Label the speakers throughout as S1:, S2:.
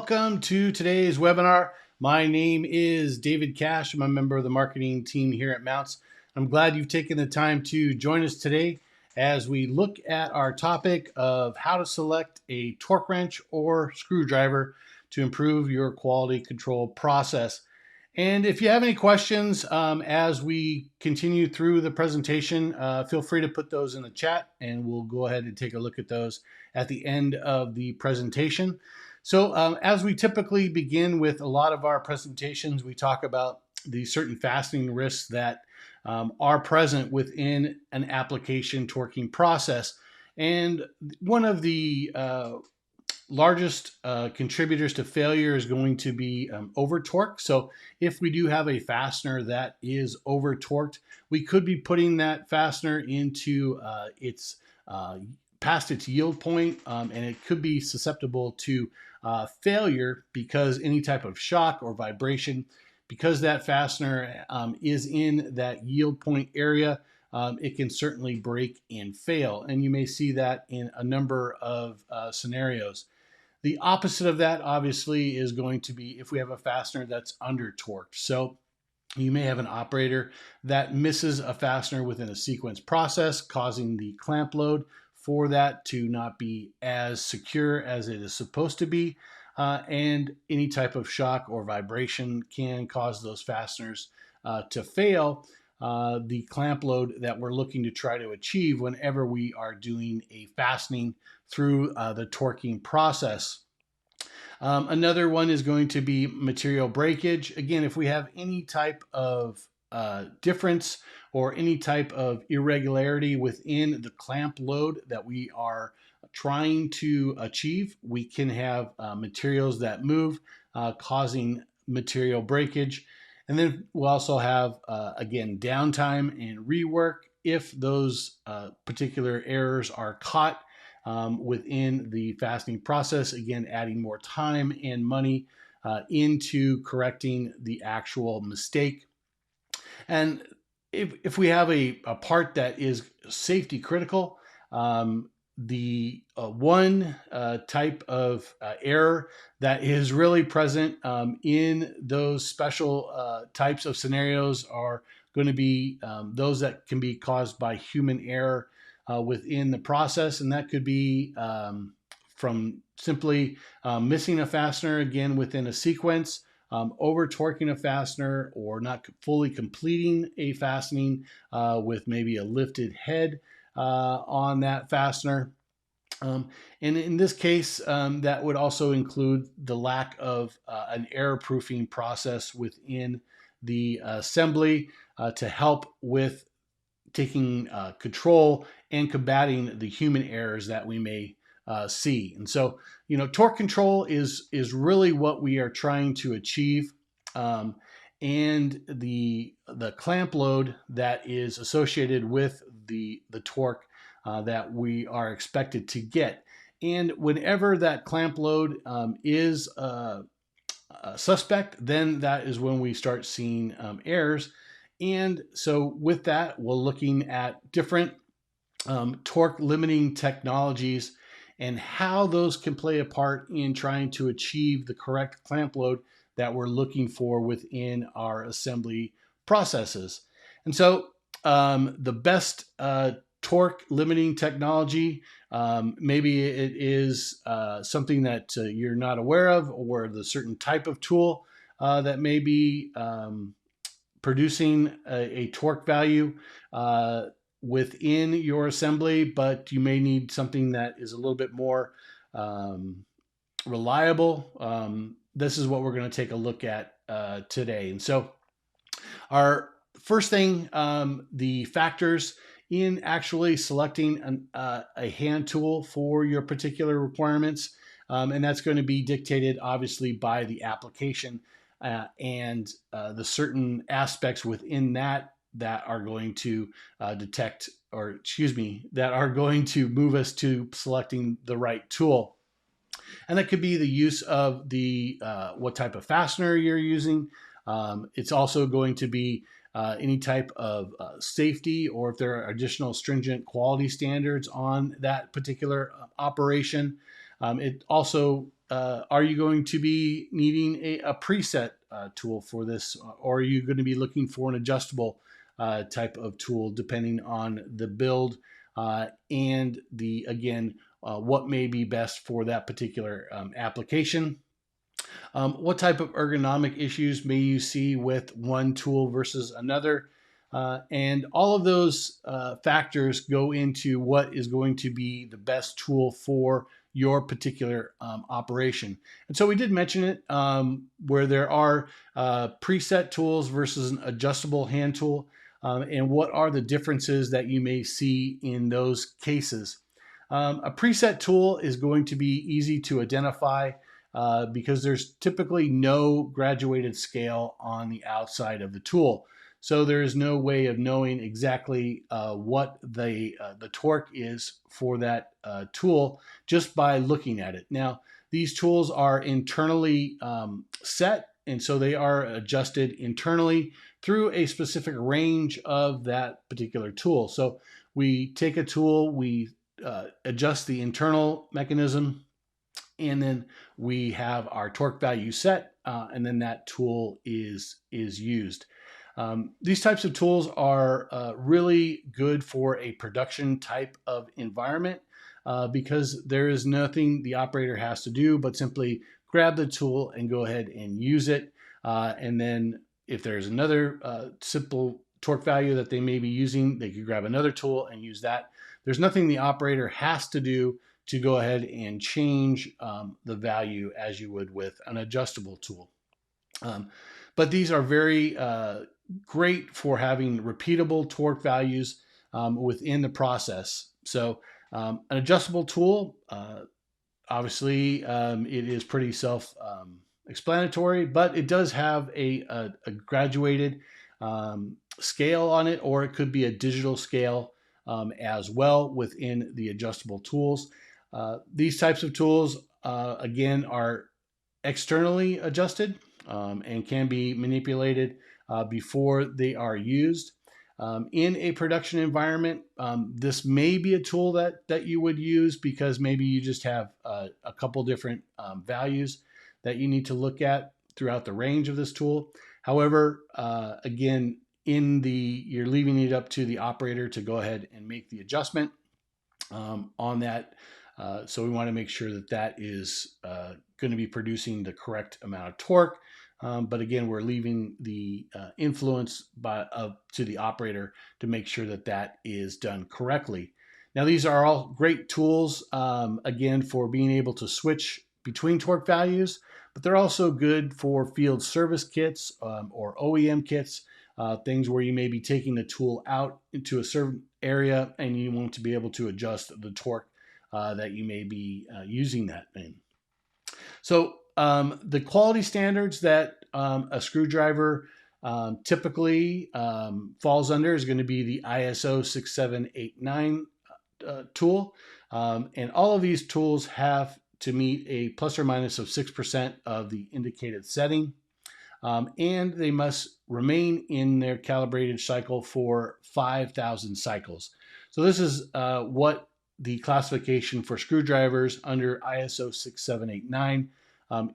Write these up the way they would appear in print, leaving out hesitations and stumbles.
S1: welcome to today's webinar. My name is David Cash. I'm a member of the marketing team here at Mounts. I'm glad you've taken the time to join us today as we look at our topic of how to select a torque wrench or screwdriver to improve your quality control process. And if you have any questions as we continue through the presentation, feel free to put those in the chat and we'll go ahead and take a look at those at the end of the presentation. So as we typically begin with a lot of our presentations, we talk about the certain fastening risks that are present within an application torquing process. And one of the largest contributors to failure is going to be over torque. So if we do have a fastener that is over torqued, we could be putting that fastener into its past its yield point, and it could be susceptible to failure because any type of shock or vibration, because that fastener is in that yield point area, it can certainly break and fail. And you may see that in a number of scenarios. The opposite of that, obviously, is going to be if we have a fastener that's under torqued. So you may have an operator that misses a fastener within a sequence process, causing the clamp load for that to not be as secure as it is supposed to be. And any type of shock or vibration can cause those fasteners to fail the clamp load that we're looking to try to achieve whenever we are doing a fastening through the torquing process. Another one is going to be material breakage. Again, if we have any type of difference or any type of irregularity within the clamp load that we are trying to achieve, we can have materials that move, causing material breakage. And then we'll also have, again, downtime and rework if those particular errors are caught within the fastening process, again, adding more time and money into correcting the actual mistake. And if we have a part that is safety critical, the one type of error that is really present in those special types of scenarios are going to be those that can be caused by human error within the process. And that could be from simply missing a fastener, again, within a sequence, over torquing a fastener, or not fully completing a fastening with maybe a lifted head on that fastener. And in this case, that would also include the lack of an error proofing process within the assembly to help with taking control and combating the human errors that we may see. And so, torque control is really what we are trying to achieve. And the clamp load that is associated with the torque that we are expected to get. And whenever that clamp load is suspect, then that is when we start seeing errors. And so with that, we're looking at different torque limiting technologies and how those can play a part in trying to achieve the correct clamp load that we're looking for within our assembly processes. And so the best torque limiting technology, maybe it is something that you're not aware of, or the certain type of tool that may be producing a torque value within your assembly, but you may need something that is a little bit more reliable. This is what we're going to take a look at today. And so our first thing, the factors in actually selecting a hand tool for your particular requirements, and that's going to be dictated obviously by the application and the certain aspects within that are going to that are going to move us to selecting the right tool. And that could be the use of the what type of fastener you're using. It's also going to be any type of safety, or if there are additional stringent quality standards on that particular operation. It also are you going to be needing a preset tool for this, or are you going to be looking for an adjustable type of tool depending on the build and the again what may be best for that particular application? What type of ergonomic issues may you see with one tool versus another? And all of those factors go into what is going to be the best tool for your particular operation. And so we did mention it where there are preset tools versus an adjustable hand tool. And what are the differences that you may see in those cases? A preset tool is going to be easy to identify because there's typically no graduated scale on the outside of the tool. So there is no way of knowing exactly what the torque is for that tool just by looking at it. Now, these tools are internally set, and so they are adjusted internally through a specific range of that particular tool. So we take a tool, we adjust the internal mechanism, and then we have our torque value set, and then that tool is used. These types of tools are really good for a production type of environment because there is nothing the operator has to do but simply grab the tool and go ahead and use it. And then if there's another simple torque value that they may be using, they could grab another tool and use that. There's nothing the operator has to do to go ahead and change the value as you would with an adjustable tool. But these are very great for having repeatable torque values within the process. So an adjustable tool, obviously it is pretty self-explanatory, but it does have a graduated scale on it, or it could be a digital scale as well within the adjustable tools. These types of tools, again, are externally adjusted and can be manipulated before they are used. In a production environment, this may be a tool that you would use because maybe you just have a couple different values that you need to look at throughout the range of this tool. However, again, you're leaving it up to the operator to go ahead and make the adjustment on that. So we want to make sure that is going to be producing the correct amount of torque. But again, we're leaving the influence to the operator to make sure that is done correctly. Now, these are all great tools, again, for being able to switch between torque values, but they're also good for field service kits or OEM kits, things where you may be taking the tool out into a certain area and you want to be able to adjust the torque that you may be using that in. So the quality standards that a screwdriver typically falls under is going to be the ISO 6789 tool. And all of these tools have to meet a plus or minus of 6% of the indicated setting. And they must remain in their calibrated cycle for 5,000 cycles. So this is what the classification for screwdrivers under ISO 6789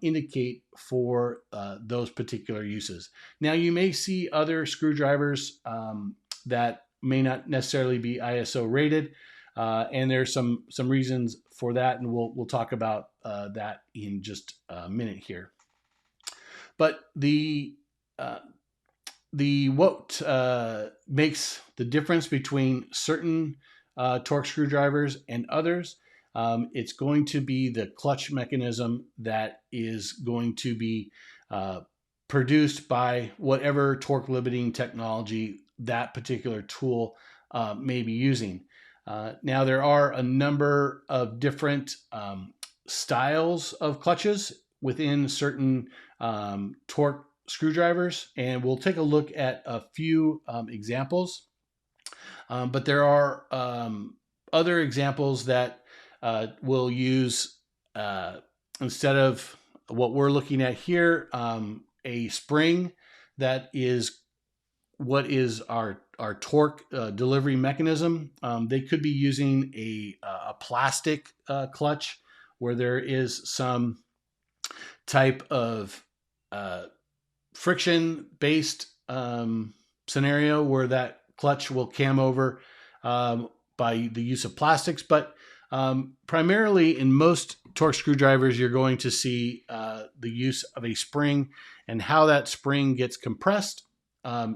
S1: indicate for those particular uses. Now, you may see other screwdrivers that may not necessarily be ISO rated, and there's some reasons for that, and we'll talk about that in just a minute here. But what makes the difference between certain torque screwdrivers and others, it's going to be the clutch mechanism that is going to be produced by whatever torque limiting technology that particular tool may be using. Now, there are a number of different styles of clutches within certain torque screwdrivers, and we'll take a look at a few examples. But there are other examples that will use, instead of what we're looking at here, a spring that is what is our torque delivery mechanism. They could be using a plastic clutch where there is some type of friction-based scenario where that clutch will cam over by the use of plastics. But primarily in most torque screwdrivers, you're going to see the use of a spring, and how that spring gets compressed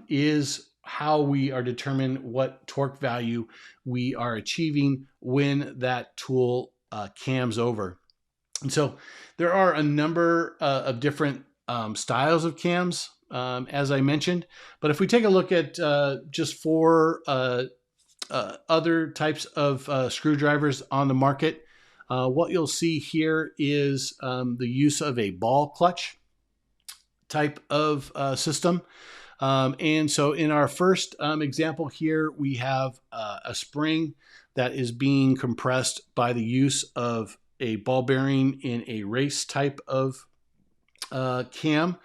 S1: is how we are determine what torque value we are achieving when that tool cams over. And so there are a number of different styles of cams, as I mentioned. But if we take a look at just four other types of screwdrivers on the market, what you'll see here is the use of a ball clutch type of system. And so in our first example here, we have a spring that is being compressed by the use of a ball bearing in a race type of cam.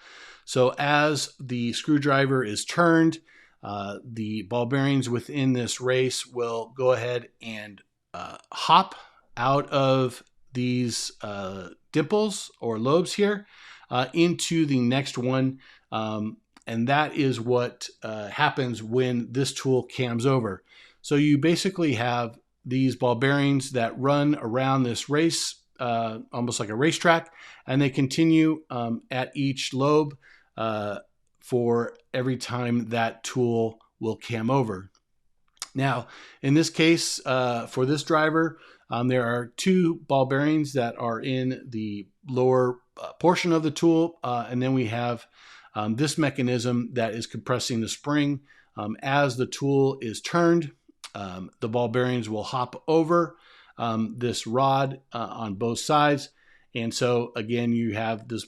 S1: So as the screwdriver is turned, the ball bearings within this race will go ahead and hop out of these dimples or lobes here into the next one. And that is what happens when this tool cams over. So you basically have these ball bearings that run around this race, almost like a racetrack, and they continue at each lobe for every time that tool will cam over. Now, in this case, for this driver, there are two ball bearings that are in the lower portion of the tool, and then we have this mechanism that is compressing the spring. As the tool is turned, the ball bearings will hop over this rod on both sides. And so again, you have this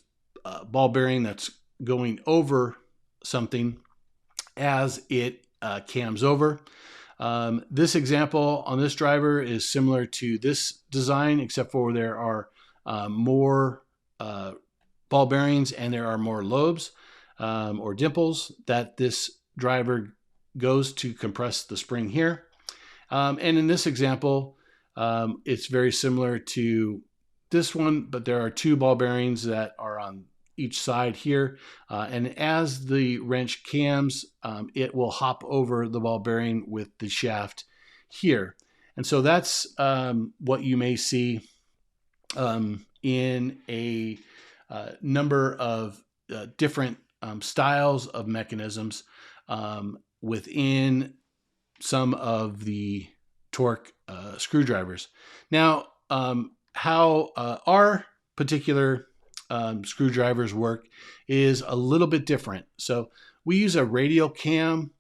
S1: ball bearing that's going over something as it cams over. This example on this driver is similar to this design, except for there are more ball bearings and there are more lobes or dimples that this driver goes to compress the spring here. And in this example, it's very similar to this one, but there are two ball bearings that are on each side here. And as the wrench cams, it will hop over the ball bearing with the shaft here. And so that's what you may see in a number of different styles of mechanisms within some of the torque screwdrivers. Now, how our particular screwdrivers work is a little bit different. So we use a radial cam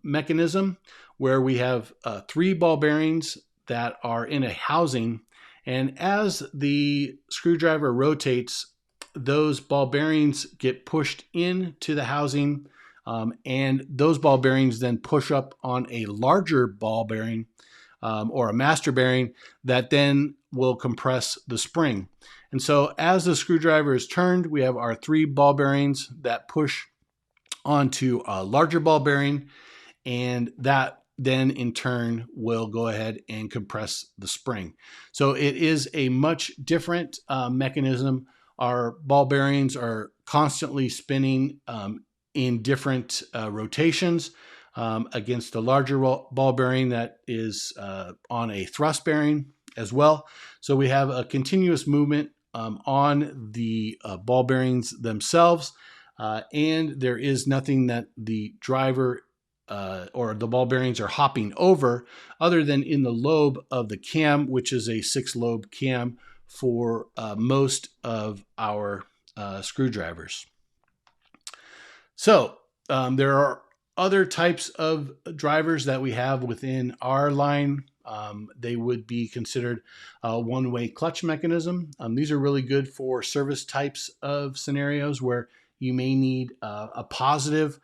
S1: mechanism where we have three ball bearings that are in a housing, and as the screwdriver rotates, those ball bearings get pushed into the housing, and those ball bearings then push up on a larger ball bearing or a master bearing that then will compress the spring. And so as the screwdriver is turned, we have our three ball bearings that push onto a larger ball bearing, and that then in turn will go ahead and compress the spring. So it is a much different mechanism. Our ball bearings are constantly spinning in different rotations against the larger ball bearing that is on a thrust bearing as well. So we have a continuous movement on the ball bearings themselves, and there is nothing that the driver or the ball bearings are hopping over other than in the lobe of the cam, which is a 6-lobe cam for most of our screwdrivers. So there are other types of drivers that we have within our line. They would be considered a one-way clutch mechanism. These are really good for service types of scenarios where you may need a positive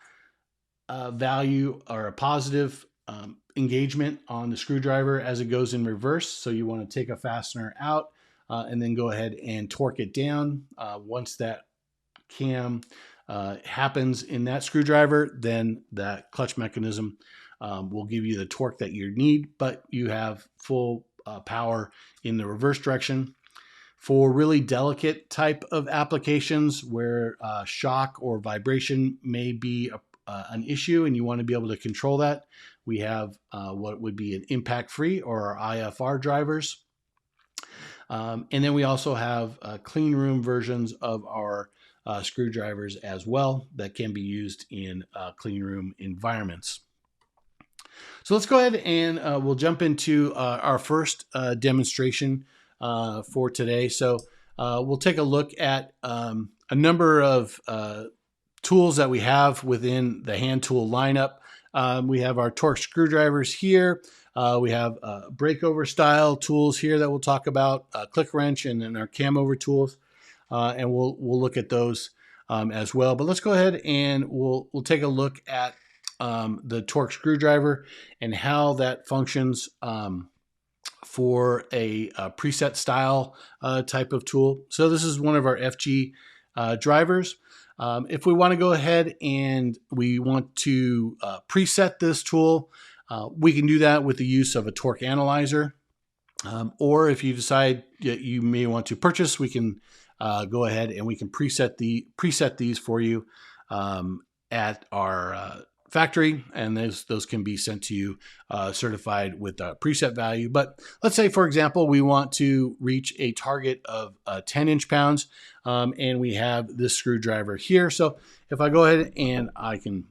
S1: value or a positive engagement on the screwdriver as it goes in reverse. So you want to take a fastener out and then go ahead and torque it down. Once that cam happens in that screwdriver, then that clutch mechanism will give you the torque that you need, but you have full power in the reverse direction. For really delicate type of applications where shock or vibration may be an issue and you want to be able to control that, we have what would be an impact-free or our IFR drivers. And then we also have clean room versions of our screwdrivers as well that can be used in clean room environments. So let's go ahead and we'll jump into our first demonstration for today. So we'll take a look at a number of tools that we have within the hand tool lineup. We have our torque screwdrivers here. We have breakover style tools here that we'll talk about, click wrench, and then our cam over tools, and we'll look at those as well. But let's go ahead and we'll take a look at the torque screwdriver and how that functions for a preset style type of tool. So this is one of our FG drivers. If we want to go ahead and we want to preset this tool, we can do that with the use of a torque analyzer. Or if you decide that you may want to purchase, we can go ahead and we can preset these for you at our factory, and those can be sent to you certified with a preset value. But let's say, for example, we want to reach a target of 10 inch-pounds, and we have this screwdriver here. So if I go ahead and I can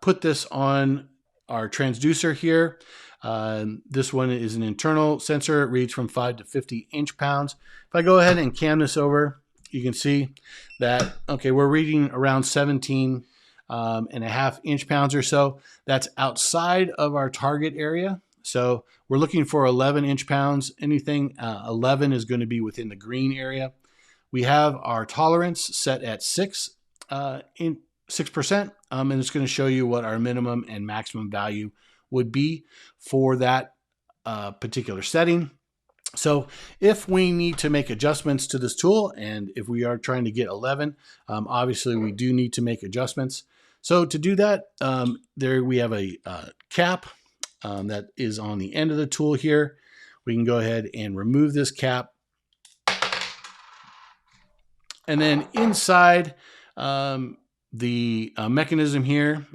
S1: put this on our transducer here, this one is an internal sensor. It reads from 5 to 50 inch-pounds. If I go ahead and cam this over, you can see that, okay, we're reading around 17 and a half inch-pounds or so. That's outside of our target area. So we're looking for 11 inch-pounds. Anything 11 is going to be within the green area. We have our tolerance set at 6%, and it's going to show you what our minimum and maximum value would be for that particular setting. So if we need to make adjustments to this tool, and if we are trying to get 11, obviously we do need to make adjustments. So to do that, there we have a cap that is on the end of the tool here. We can go ahead and remove this cap. And then inside the mechanism here,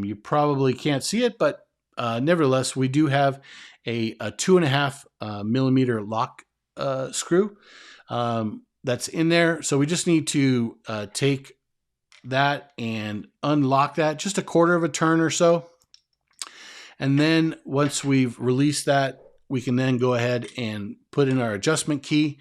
S1: you probably can't see it, but nevertheless, we do have a 2.5 millimeter lock screw that's in there. So we just need to take that and unlock that just a quarter of a turn or so. And then once we've released that, we can then go ahead and put in our adjustment key.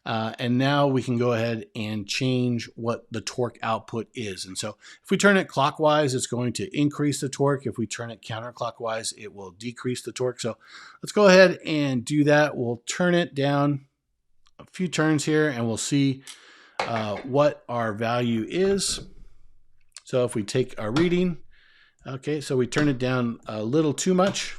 S1: And now we can go ahead and change what the torque output is. And so if we turn it clockwise, it's going to increase the torque. If we turn it counterclockwise, it will decrease the torque. So let's go ahead and do that. We'll turn it down a few turns here and we'll see what our value is. So if we take our reading, okay, so we turn it down a little too much.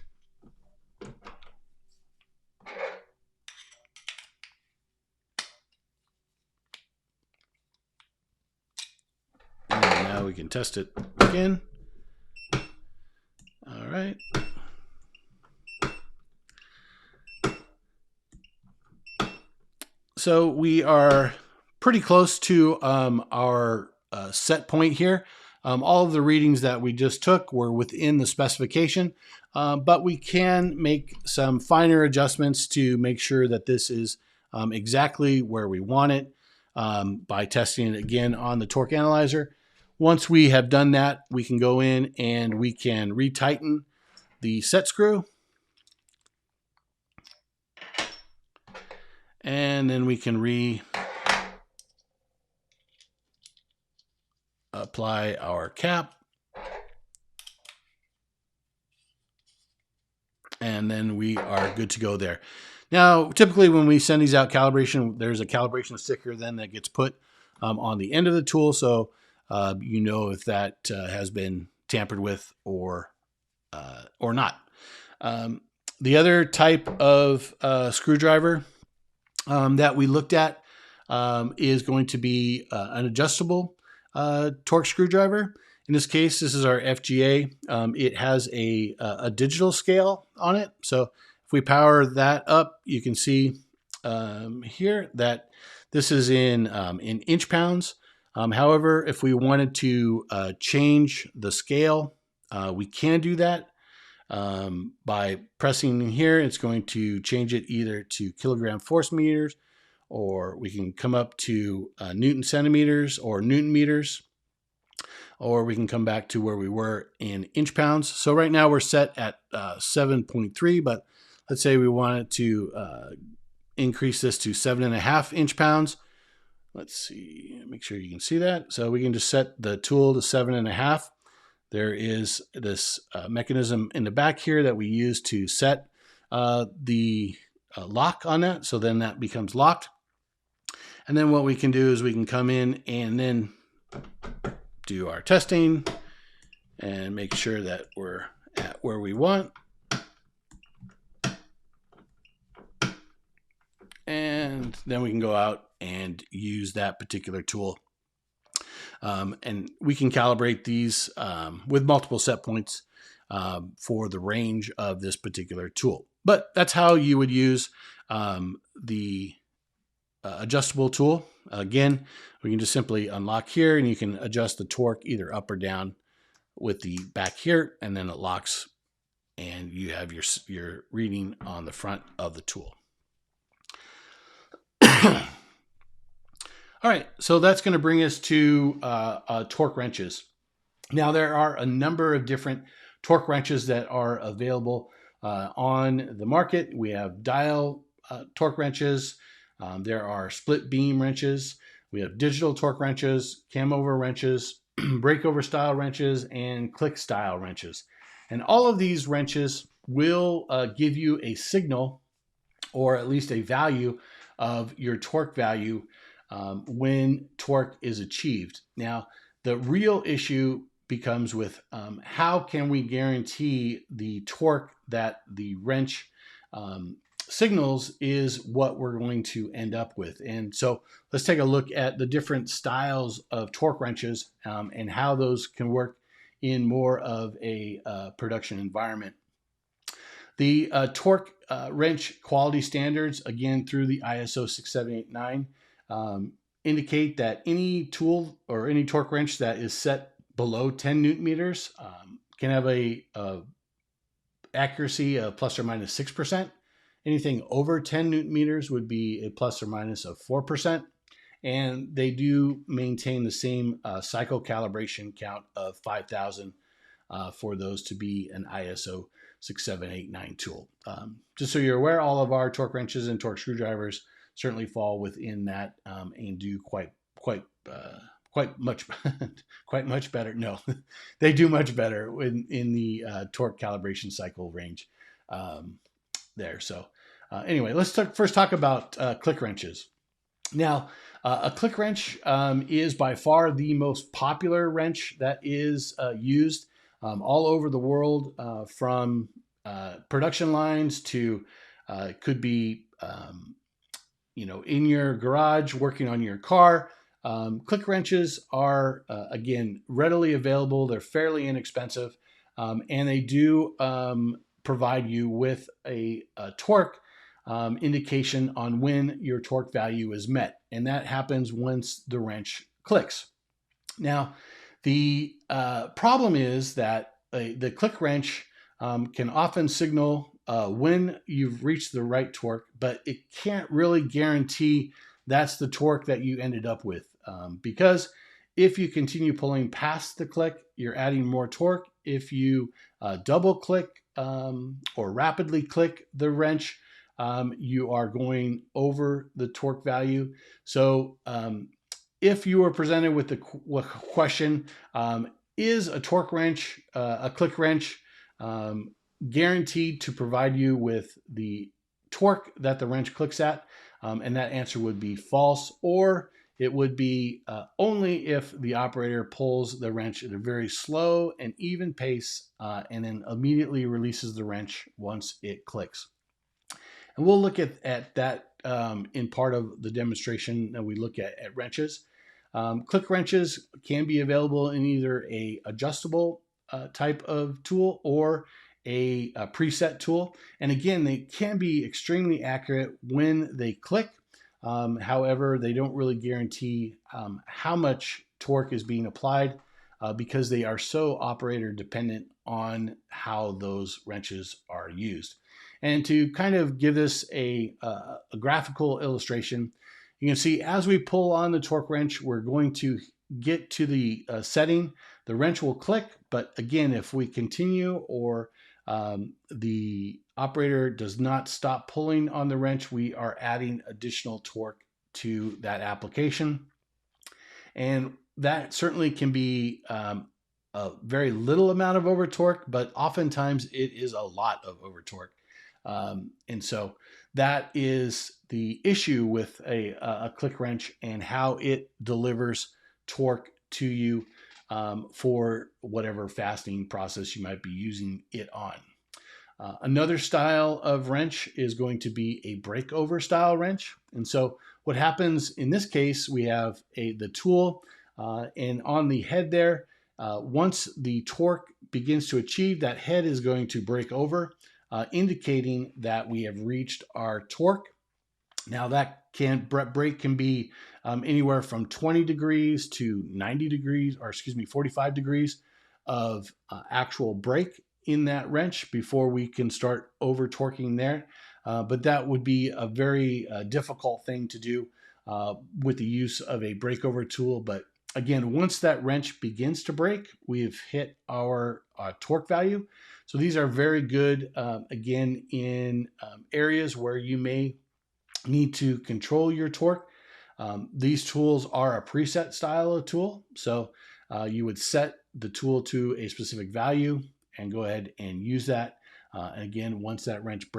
S1: And now we can test it again. All right. So we are pretty close to our set point here. All of the readings that we just took were within the specification, but we can make some finer adjustments to make sure that this is exactly where we want it by testing it again on the torque analyzer. Once we have done that, we can go in and we can retighten the set screw. And then we can apply our cap. And then we are good to go there. Now, typically when we send these out calibration, there's a calibration sticker then that gets put on the end of the tool. So you know if that has been tampered with or not. The other type of screwdriver that we looked at is going to be an adjustable torque screwdriver. In this case, this is our FGA. It has a digital scale on it. So if we power that up, you can see here that this is in inch pounds. However, if we wanted to change the scale, we can do that by pressing here. It's going to change it either to kilogram force meters, or we can come up to Newton centimeters or Newton meters, or we can come back to where we were in inch pounds. So right now we're set at 7.3, but let's say we wanted to increase this to 7.5 inch pounds. Let's see, make sure you can see that. So we can just set the tool to 7.5. There is this mechanism in the back here that we use to set the lock on that. So then that becomes locked. And then what we can do is we can come in and then do our testing and make sure that we're at where we want. And then we can go out and use that particular tool. And we can calibrate these with multiple set points for the range of this particular tool. But that's how you would use the adjustable tool. Again, we can just simply unlock here, and you can adjust the torque either up or down with the back here, and then it locks, and you have your reading on the front of the tool. All right, so that's going to bring us to torque wrenches. Now, there are a number of different torque wrenches that are available on the market. We have dial torque wrenches. There are split beam wrenches. We have digital torque wrenches, cam over wrenches, breakover style wrenches, and click style wrenches. And all of these wrenches will give you a signal, or at least a value of your torque value when torque is achieved. Now, the real issue becomes with how can we guarantee the torque that the wrench signals is what we're going to end up with. And so let's take a look at the different styles of torque wrenches and how those can work in more of a production environment. The torque wrench quality standards, again through the ISO 6789, indicate that any tool or any torque wrench that is set below 10 Newton meters can have a accuracy of plus or minus 6%. Anything over 10 Newton meters would be a plus or minus of 4%. And they do maintain the same cycle calibration count of 5,000 for those to be an ISO 6789 tool. Just so you're aware, all of our torque wrenches and torque screwdrivers certainly fall within that and do quite much better. No, they do much better in the torque calibration cycle range there. So anyway, let's first talk about click wrenches. Now, a click wrench is by far the most popular wrench that is used all over the world, from production lines to could be in your garage working on your car. Click wrenches are again readily available. They're fairly inexpensive, and they do provide you with a torque indication on when your torque value is met, and that happens once the wrench clicks. Now, the problem is that the click wrench can often signal when you've reached the right torque, but it can't really guarantee that's the torque that you ended up with, because if you continue pulling past the click, you're adding more torque. If you double click or rapidly click the wrench, you are going over the torque value. So if you were presented with the question, is a torque wrench, a click wrench, guaranteed to provide you with the torque that the wrench clicks at? And that answer would be false, or it would be only if the operator pulls the wrench at a very slow and even pace and then immediately releases the wrench once it clicks. And we'll look at that in part of the demonstration that we look at wrenches. Click wrenches can be available in either a adjustable type of tool or a preset tool. And again, they can be extremely accurate when they click. However, they don't really guarantee how much torque is being applied because they are so operator dependent on how those wrenches are used. And to kind of give this a graphical illustration, you can see as we pull on the torque wrench, we're going to get to the setting. The wrench will click, but again, if we continue or the operator does not stop pulling on the wrench, we are adding additional torque to that application. And that certainly can be a very little amount of over torque, but oftentimes it is a lot of over torque. And so that is the issue with a click wrench and how it delivers torque to you for whatever fastening process you might be using it on. Another style of wrench is going to be a breakover style wrench. And so what happens in this case, we have the tool and on the head there, once the torque begins to achieve, that head is going to break over, indicating that we have reached our torque. Now that break can be anywhere from 20 degrees to 90 degrees, or excuse me, 45 degrees of actual break in that wrench before we can start over torquing there. But that would be a very difficult thing to do with the use of a breakover tool. But again, once that wrench begins to break, we've hit our torque value. So these are very good, again, in areas where you may need to control your torque. These tools are a preset style of tool. So you would set the tool to a specific value and go ahead and use that. And again, once that wrench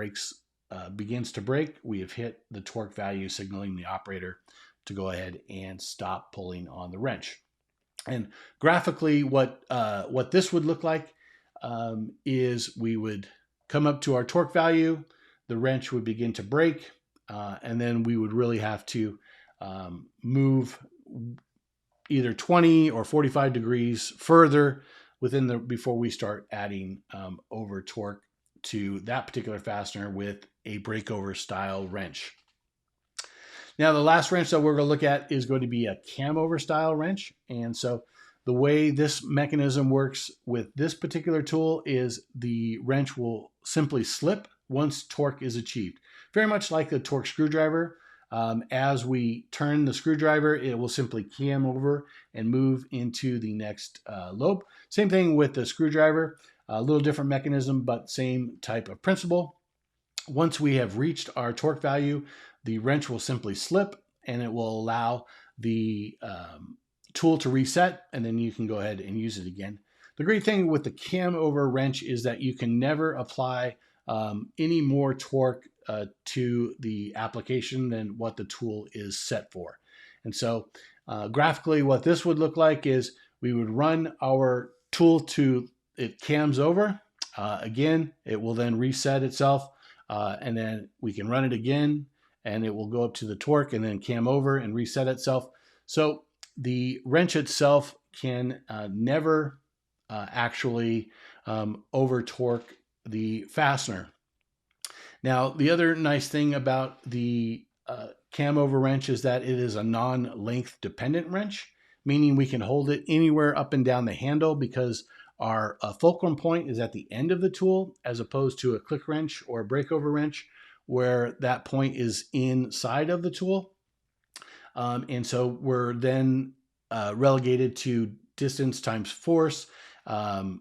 S1: begins to break, we have hit the torque value, signaling the operator to go ahead and stop pulling on the wrench. And graphically, what this would look like is we would come up to our torque value, the wrench would begin to break, and then we would really have to move either 20 or 45 degrees further before we start adding over torque to that particular fastener with a breakover style wrench. Now, the last wrench that we're going to look at is going to be a cam over style wrench. And so the way this mechanism works with this particular tool is the wrench will simply slip once torque is achieved. Very much like the torque screwdriver. As we turn the screwdriver, it will simply cam over and move into the next lobe. Same thing with the screwdriver, a little different mechanism, but same type of principle. Once we have reached our torque value, the wrench will simply slip and it will allow the tool to reset, and then you can go ahead and use it again. The great thing with the cam over wrench is that you can never apply any more torque to the application than what the tool is set for. And so graphically, what this would look like is we would run our tool to it cams over. Again, it will then reset itself, and then we can run it again, and it will go up to the torque and then cam over and reset itself. So the wrench itself can never actually over torque the fastener. Now, the other nice thing about the cam over wrench is that it is a non-length dependent wrench, meaning we can hold it anywhere up and down the handle because our fulcrum point is at the end of the tool, as opposed to a click wrench or a breakover wrench where that point is inside of the tool. And so we're then relegated to distance times force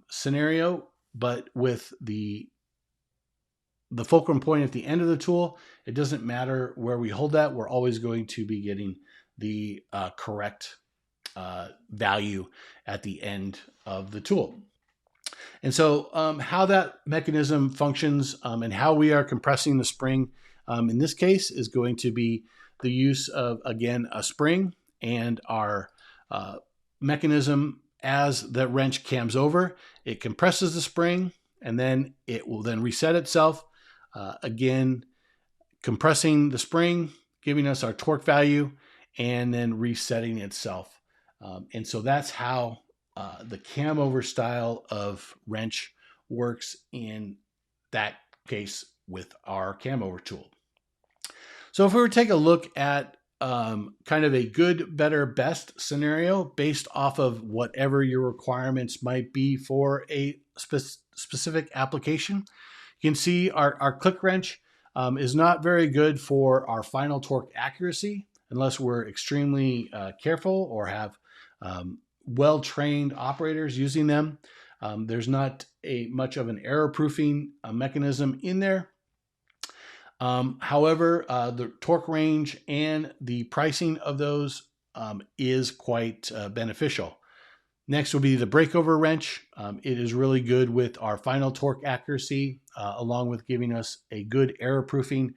S1: scenario, but with the fulcrum point at the end of the tool, it doesn't matter where we hold that. We're always going to be getting the correct value at the end of the tool. And so how that mechanism functions and how we are compressing the spring in this case is going to be the use of, again, a spring and our mechanism. As the wrench cams over, it compresses the spring and then it will then reset itself. Again, compressing the spring, giving us our torque value, and then resetting itself. And so that's how the cam over style of wrench works in that case with our cam over tool. So if we were to take a look at kind of a good, better, best scenario based off of whatever your requirements might be for a specific application, you can see our click wrench is not very good for our final torque accuracy unless we're extremely careful or have well-trained operators using them. There's not much of an error-proofing mechanism in there. However, the torque range and the pricing of those is quite beneficial. Next will be the breakover wrench. It is really good with our final torque accuracy, along with giving us a good error-proofing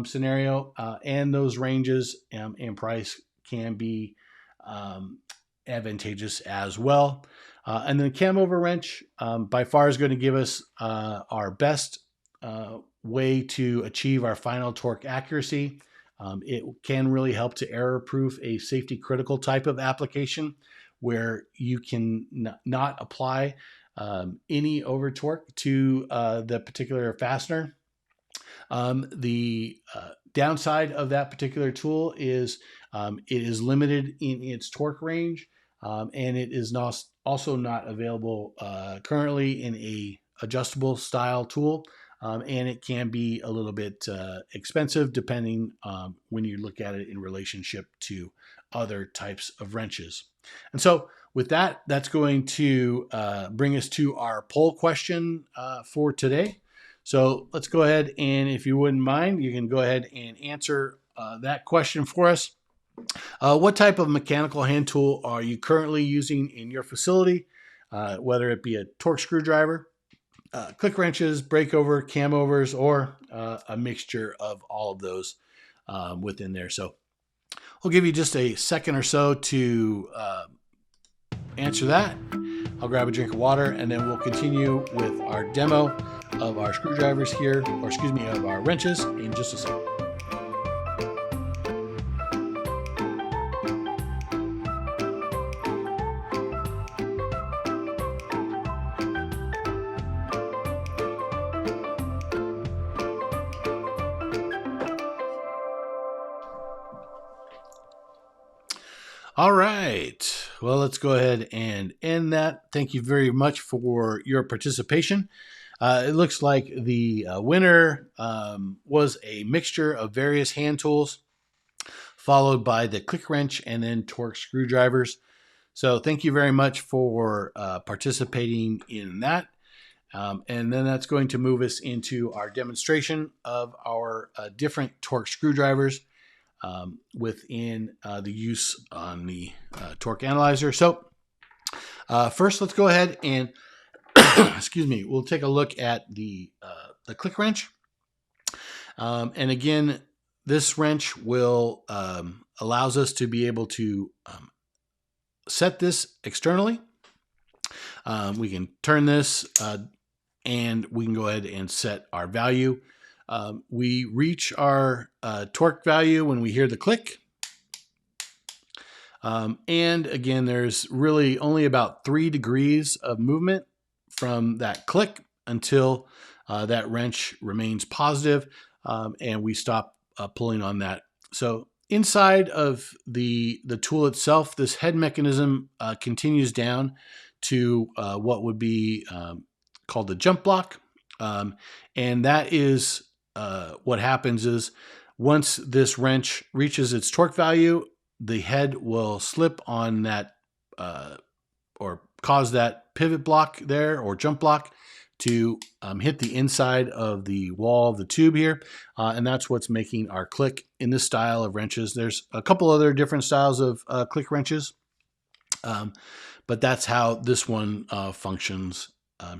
S1: scenario, and those ranges and price can be advantageous as well. And then the cam over wrench by far is going to give us our best way to achieve our final torque accuracy. It can really help to error-proof a safety-critical type of application where you can not apply any over torque to the particular fastener. The downside of that particular tool is it is limited in its torque range, and it is also not available currently in a adjustable style tool. And it can be a little bit expensive depending when you look at it in relationship to other types of wrenches. And so with that, that's going to bring us to our poll question for today. So let's go ahead, and if you wouldn't mind, you can go ahead and answer that question for us. What type of mechanical hand tool are you currently using in your facility, whether it be a torque screwdriver, click wrenches, breakover, cam overs, or a mixture of all of those within there? So we'll give you just a second or so to answer that. I'll grab a drink of water, and then we'll continue with our demo of our screwdrivers here, or excuse me, of our wrenches in just a second. All right. Well, let's go ahead and end that. Thank you very much for your participation. It looks like the winner was a mixture of various hand tools, followed by the click wrench and then torque screwdrivers. So thank you very much for participating in that. And then that's going to move us into our demonstration of our different torque screwdrivers within the use on the torque analyzer. So first, let's go ahead and excuse me, we'll take a look at the click wrench. And again, this wrench will allows us to be able to set this externally. We can turn this and we can go ahead and set our value. We reach our torque value when we hear the click. And again, there's really only about 3 degrees of movement from that click until that wrench remains positive, and we stop pulling on that. So inside of the tool itself, this head mechanism continues down to what would be called the jump block. And that is what happens is once this wrench reaches its torque value, the head will slip on that or cause that pivot block there or jump block to hit the inside of the wall of the tube here. And that's what's making our click in this style of wrenches. There's a couple other different styles of click wrenches, but that's how this one functions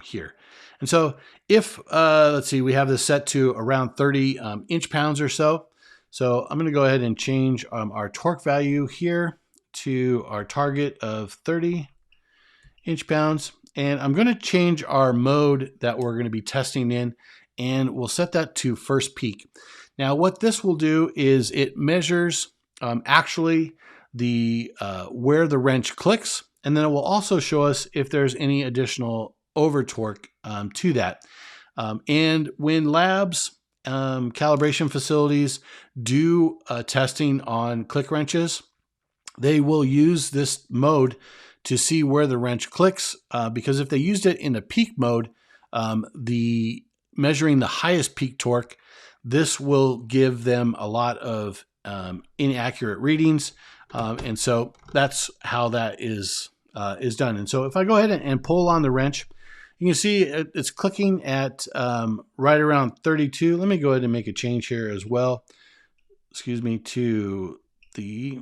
S1: here. And so if, let's see, we have this set to around 30 inch-pounds or so. So I'm going to go ahead and change our torque value here to our target of 30 inch-pounds. And I'm going to change our mode that we're going to be testing in, and we'll set that to first peak. Now, what this will do is it measures actually the where the wrench clicks, and then it will also show us if there's any additional over torque to that. And when labs, calibration facilities do testing on click wrenches, they will use this mode to see where the wrench clicks, because if they used it in a peak mode, the measuring the highest peak torque, this will give them a lot of inaccurate readings, and so that's how that is done. And so if I go ahead and pull on the wrench, you can see it's clicking at right around 32. Let me go ahead and make a change here as well. Excuse me, to the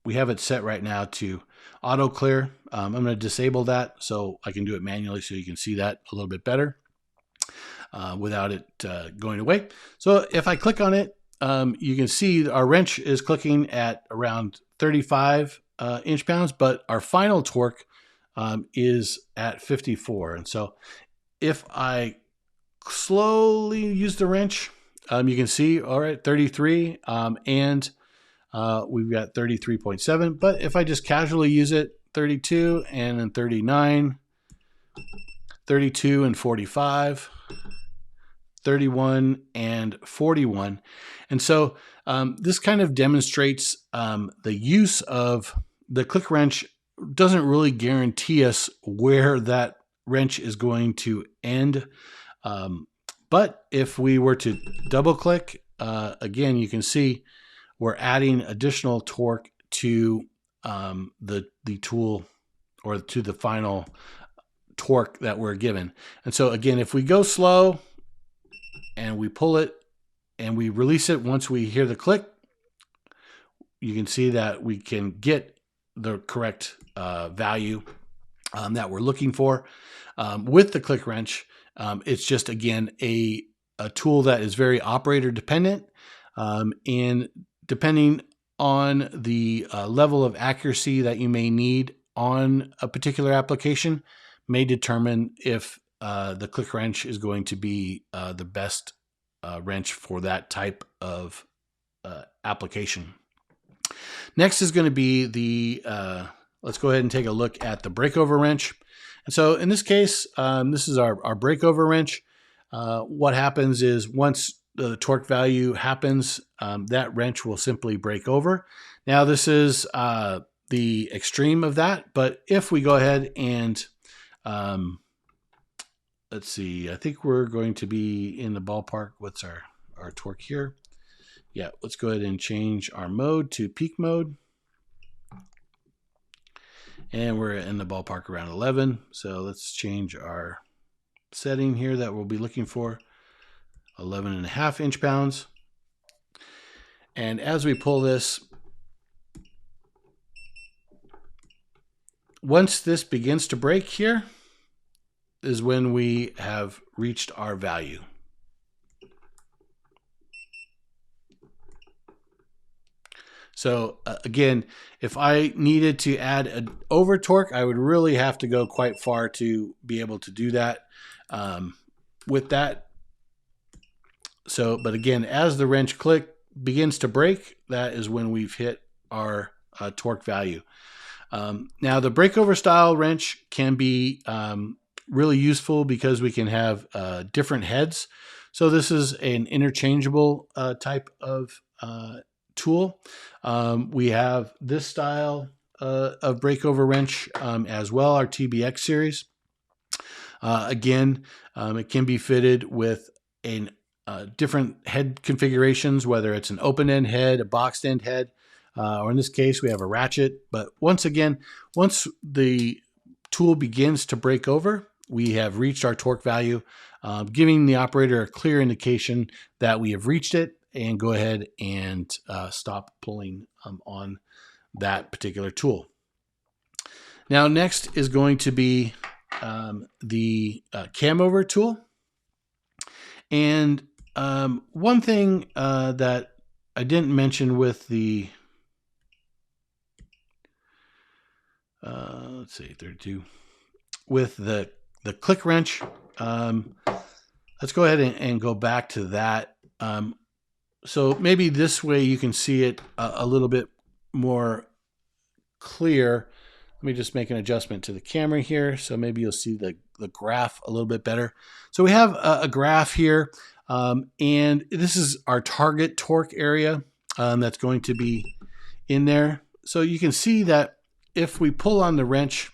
S1: we have it set right now to auto clear. I'm going to disable that so I can do it manually so you can see that a little bit better without it going away. So if I click on it, you can see our wrench is clicking at around 35 inch-pounds, but our final torque is at 54. And so if I slowly use the wrench, you can see, all right, 33, and we've got 33.7, but if I just casually use it, 32 and then 39, 32 and 45, 31 and 41. And so this kind of demonstrates the use of the click wrench doesn't really guarantee us where that wrench is going to end. But if we were to double click, again, you can see we're adding additional torque to the tool, or to the final torque that we're given. And so again, if we go slow and we pull it and we release it once we hear the click, you can see that we can get the correct value that we're looking for. With the click wrench, it's just, again, a tool that is very operator dependent, and depending on the level of accuracy that you may need on a particular application may determine if the click wrench is going to be the best wrench for that type of application. Next is going to be the, let's go ahead and take a look at the breakover wrench. And so in this case, this is our breakover wrench. What happens is once the torque value happens, that wrench will simply break over. Now this is the extreme of that, but if we go ahead and let's see, I think we're going to be in the ballpark. What's our torque here? Yeah, let's go ahead and change our mode to peak mode. And we're in the ballpark around 11. So let's change our setting here that we'll be looking for. 11.5 inch-pounds. And as we pull this, once this begins to break here is when we have reached our value. So again, if I needed to add an over torque, I would really have to go quite far to be able to do that with that. So, but again, as the wrench click begins to break, that is when we've hit our torque value. Now the breakover style wrench can be really useful because we can have different heads. So this is an interchangeable type of tool. We have this style of breakover wrench as well, our TBX series. Again, it can be fitted with a different head configurations, whether it's an open end head, a boxed end head, or in this case, we have a ratchet. But once again, once the tool begins to break over, we have reached our torque value, giving the operator a clear indication that we have reached it, and go ahead and stop pulling on that particular tool. Now, next is going to be the cam over tool. And one thing that I didn't mention with the, let's see, 32, with the click wrench, let's go ahead and go back to that. So maybe this way you can see it a little bit more clear. Let me just make an adjustment to the camera here, so maybe you'll see the graph a little bit better. So we have a graph here, and this is our target torque area that's going to be in there. So you can see that if we pull on the wrench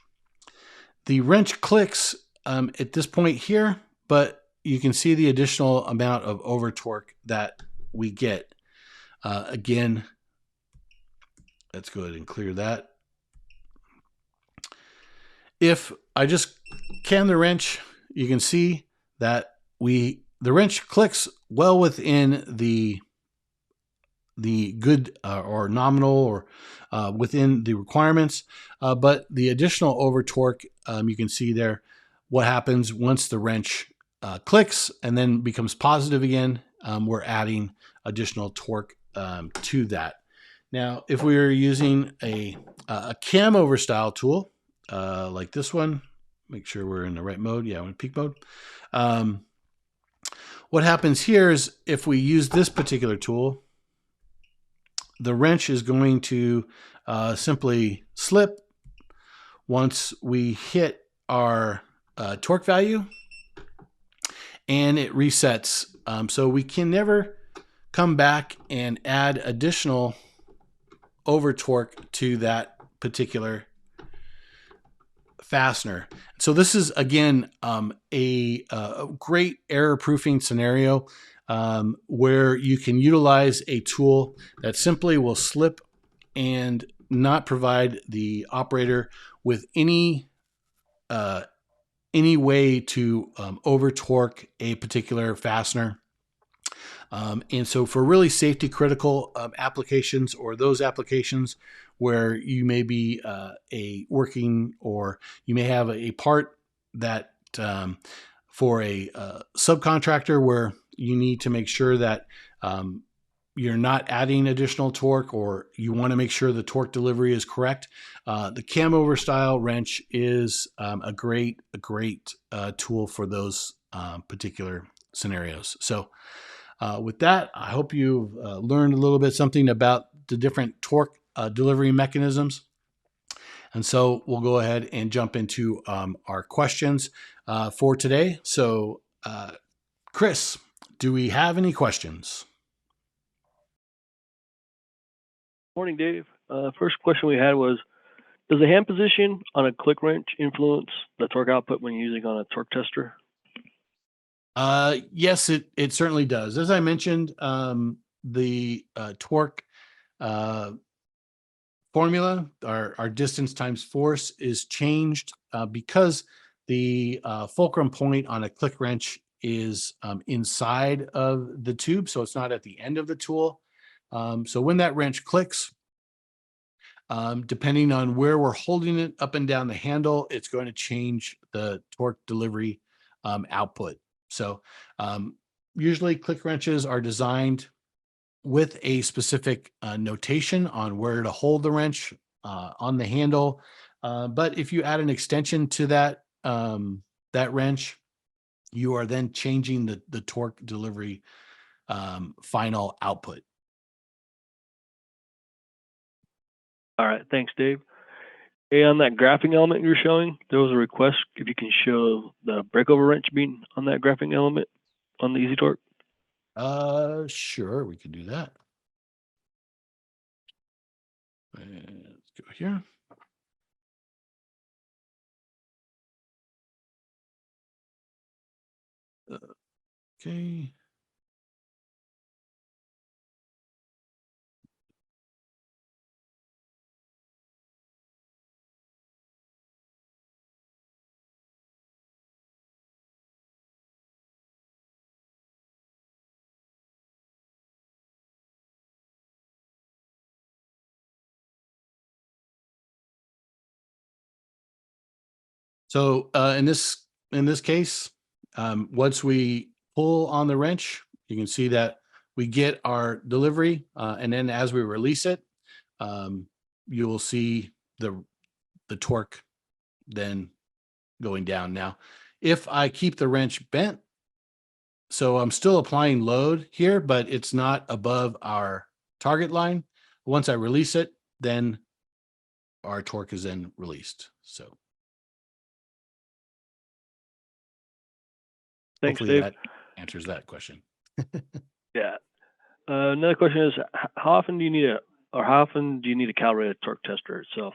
S1: clicks at this point here, but you can see the additional amount of over torque that we get. Again, let's go ahead and clear that. If I just cam the wrench, you can see that the wrench clicks well within the good or nominal or within the requirements, but the additional over torque, you can see there what happens once the wrench clicks and then becomes positive again. We're adding additional torque to that. Now, if we were using a cam over style tool like this one, make sure we're in the right mode. Yeah, we're in peak mode. What happens here is if we use this particular tool, the wrench is going to simply slip once we hit our torque value, and it resets. So we can never come back and add additional over torque to that particular fastener. So this is again a great error proofing scenario where you can utilize a tool that simply will slip and not provide the operator with any way to over torque a particular fastener. And so for really safety critical applications, or those applications where you may be working, or you may have a part that for a subcontractor where you need to make sure that you're not adding additional torque, or you want to make sure the torque delivery is correct, the cam over style wrench is a great tool for those particular scenarios. So with that, I hope you've learned a little bit something about the different torque delivery mechanisms. And so we'll go ahead and jump into our questions for today. So Chris, do we have any questions?
S2: Morning, Dave. First question we had was, does the hand position on a click wrench influence the torque output when using on a torque tester?
S1: Yes, it certainly does. As I mentioned, the torque formula, our distance times force, is changed because the fulcrum point on a click wrench is inside of the tube, so it's not at the end of the tool. So when that wrench clicks, depending on where we're holding it up and down the handle, it's going to change the torque delivery output. So usually click wrenches are designed with a specific notation on where to hold the wrench on the handle. But if you add an extension to that wrench, you are then changing the torque delivery final output.
S2: All right, thanks, Dave. Hey, on that graphing element you're showing, there was a request if you can show the breakover wrench being on that graphing element on the Easy Torque.
S1: Sure, we can do that. And let's go here. Okay. So in this case, once we pull on the wrench, you can see that we get our delivery, and then as we release it, you will see the torque then going down. Now, if I keep the wrench bent, so I'm still applying load here, but it's not above our target line. Once I release it, then our torque is then released. So
S2: Thanks,
S1: hopefully
S2: Dave.
S1: that answers that question.
S2: Yeah. Another question is, how often do you need to calibrate a torque tester itself?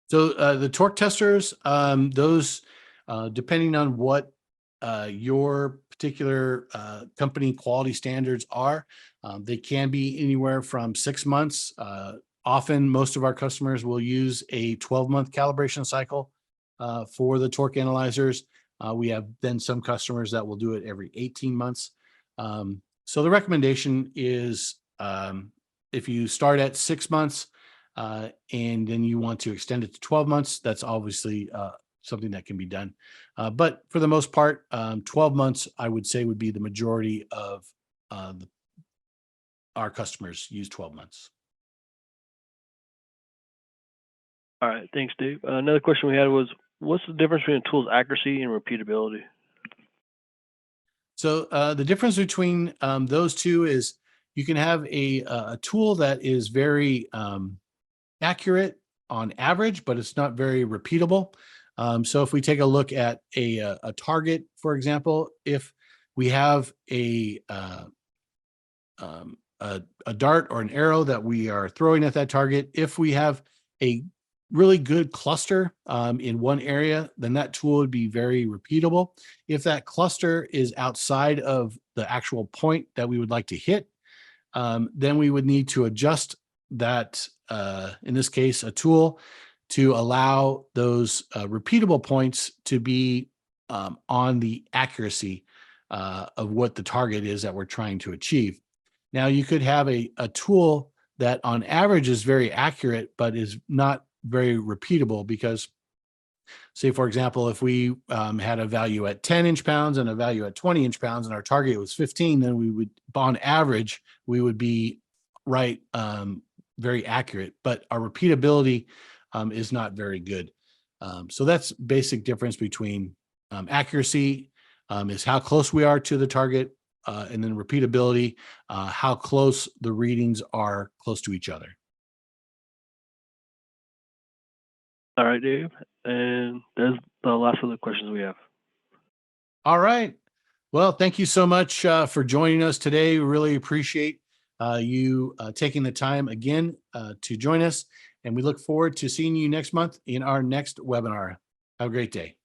S1: So the torque testers, those depending on what your particular company quality standards are, they can be anywhere from 6 months. Often, most of our customers will use a 12-month calibration cycle for the torque analyzers. We have then some customers that will do it every 18 months. So the recommendation is if you start at 6 months, and then you want to extend it to 12 months, that's obviously something that can be done. But for the most part, 12 months, I would say, would be the majority of our customers use 12 months.
S2: All right. Thanks, Dave. Another question we had was, what's the difference between a tool's accuracy and repeatability?
S1: So the difference between those two is you can have a tool that is very accurate on average, but it's not very repeatable. So if we take a look at a target, for example, if we have a dart or an arrow that we are throwing at that target, if we have a really good cluster in one area, then that tool would be very repeatable. If that cluster is outside of the actual point that we would like to hit, then we would need to adjust that, in this case, a tool to allow those repeatable points to be on the accuracy of what the target is that we're trying to achieve. Now, you could have a tool that on average is very accurate, but is not very repeatable because, say, for example, if we had a value at 10 inch-pounds and a value at 20 inch-pounds and our target was 15, then we would, on average, we would be right, very accurate, but our repeatability is not very good. So that's basic difference between accuracy is how close we are to the target, and then repeatability, how close the readings are close to each other.
S2: All right, Dave. And that's the last of the questions we have.
S1: All right. Well, thank you so much for joining us today. We really appreciate you taking the time again to join us. And we look forward to seeing you next month in our next webinar. Have a great day.